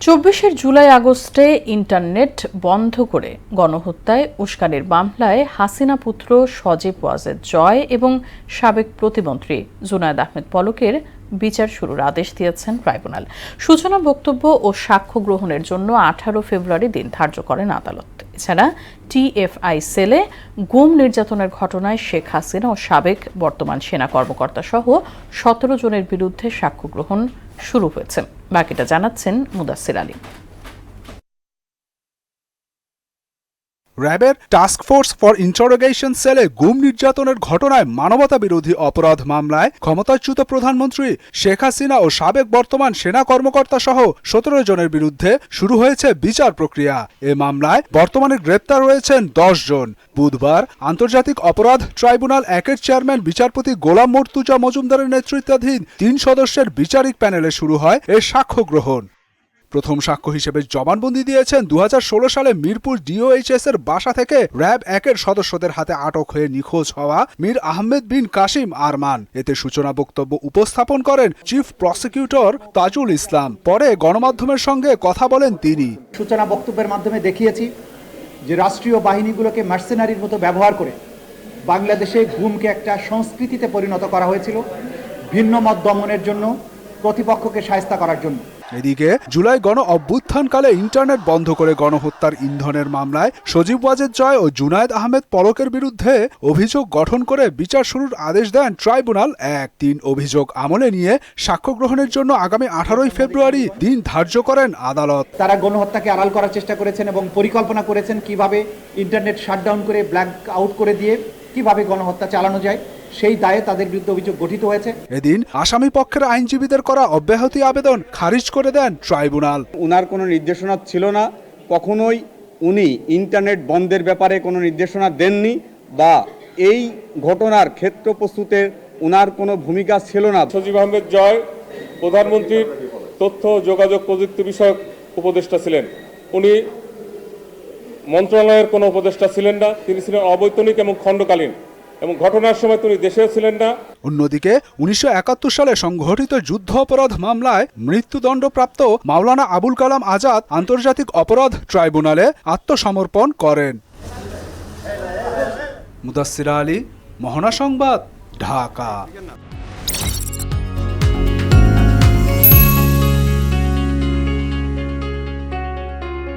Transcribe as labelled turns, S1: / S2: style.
S1: ২৪ জুলাই আগস্টে ইন্টারনেট বন্ধ করে গণহত্যায় উস্কানির মামলায় হাসিনা পুত্র সজীব ওয়াজেদ জয় এবং সাবেক প্রতিমন্ত্রী জুনায়েদ আহমেদ পলকের বিচার শুরুর আদেশ দিয়েছেন ট্রাইব্যুনাল। সূচনা, বক্তব্য ও সাক্ষ্য গ্রহণের জন্য ১৮ ফেব্রুয়ারি দিন ধার্য করেন আদালত। এছাড়া টিএফআই সেলে গুম নির্যাতনের ঘটনায় শেখ হাসিনা ও সাবেক বর্তমান সেনা কর্মকর্তা সহ ১৭ জনের বিরুদ্ধে সাক্ষ্য গ্রহণ শুরু হয়েছে। বাকিটা জানাচ্ছেন মুদাসসির আলী।
S2: র্যাবের টাস্কফোর্স ফর ইন্টারোগেশন সেলে গুম নির্যাতনের ঘটনায় মানবতা বিরোধী অপরাধ মামলায় ক্ষমতাচ্যুত প্রধানমন্ত্রী শেখ হাসিনা ও সাবেক বর্তমান সেনা কর্মকর্তা সহ ১৭ জনের বিরুদ্ধে শুরু হয়েছে বিচার প্রক্রিয়া। এ মামলায় বর্তমানে গ্রেপ্তার রয়েছেন ১০ জন। বুধবার আন্তর্জাতিক অপরাধ ট্রাইব্যুনাল ১-এর চেয়ারম্যান বিচারপতি গোলাম মর্তুজা মজুমদারের নেতৃত্বাধীন ৩ সদস্যের বিচারিক প্যানেলে শুরু হয় এর সাক্ষ্য গ্রহণ। প্রথম সাক্ষ্য হিসেবে জবানবন্দি দিয়েছেন ২০১৬ সালে মিরপুর ডিওএইচএস এর বাসা থেকে র্যাব ১-এর সদস্যদের হাতে আটক হয়ে নিখোঁজ হওয়া মীর আহমেদ বিন কাসিম আরমান। এতে সূচনা বক্তব্য উপস্থাপন করেন চিফ প্রসিকিউটর তাজুল ইসলাম। পরে গণমাধ্যমের সঙ্গে কথা বলেন তিনি।
S3: সূচনা বক্তব্যের মাধ্যমে দেখিয়েছি যে রাষ্ট্রীয় বাহিনীগুলোকে মার্সেনারির মতো ব্যবহার করে বাংলাদেশে গুমকে একটা সংস্কৃতিতে পরিণত করা হয়েছিল, ভিন্ন মত দমনের জন্য, প্রতিপক্ষকে শায়েস্তা করার জন্য।
S2: এদিকে জুলাই গণ অভ্যুত্থানকালে ইন্টারনেট বন্ধ করে গণহত্যার ইন্ধনের মামলায় সজীব ওয়াজেদ জয় ও জুনায়েদ আহমেদ পলকের বিরুদ্ধে অভিযোগ গঠন করে বিচার শুরুর আদেশ দেন ট্রাইব্যুনাল ১। অভিযোগ আমলে নিয়ে সাক্ষ্য গ্রহণের জন্য আগামী ১৮ ফেব্রুয়ারি দিন ধার্য করেন আদালত।
S3: তারা গণহত্যাকে আড়াল করার চেষ্টা করেছেন এবং পরিকল্পনা করেছেন কিভাবে ইন্টারনেট শাটডাউন করে ব্ল্যাক আউট করে দিয়ে কিভাবে গণহত্যা চালানো যায়, সেই দায়ে তাদের বিরুদ্ধে অভিযোগ গঠিত হয়েছে।
S2: এদিন আসামি পক্ষের আইনজীবীদের করা অব্যাহতি আবেদন খারিজ করে দেন ট্রাইব্যুনাল।
S4: উনার কোনো নির্দেশনা ছিল না, কখনোই উনি ইন্টারনেট বন্ধের ব্যাপারে কোনো নির্দেশনা দেননি বা এই ঘটনার ক্ষেত্র প্রস্তুতের উনার কোনো ভূমিকা ছিল না।
S5: সজীব আহমেদ জয় প্রধানমন্ত্রীর তথ্য যোগাযোগ প্রযুক্তি বিষয়ক উপদেষ্টা ছিলেন। উনি মন্ত্রণালয়ের কোনো উপদেষ্টা ছিলেন না, তিনি ছিলেন অবৈতনিক এবং খণ্ডকালীন, এবং ঘটনার সময় তিনি দেশেও ছিলেন না।
S2: অন্যদিকে ১৯৭১ সালে সংঘটিত যুদ্ধ অপরাধ মামলায় মৃত্যুদণ্ডপ্রাপ্ত মাওলানা আবুল কালাম আজাদ আন্তর্জাতিক অপরাধ ট্রাইব্যুনালে আত্মসমর্পণ করেন। মুদাসসির আলী, মোহনা সংবাদ, ঢাকা।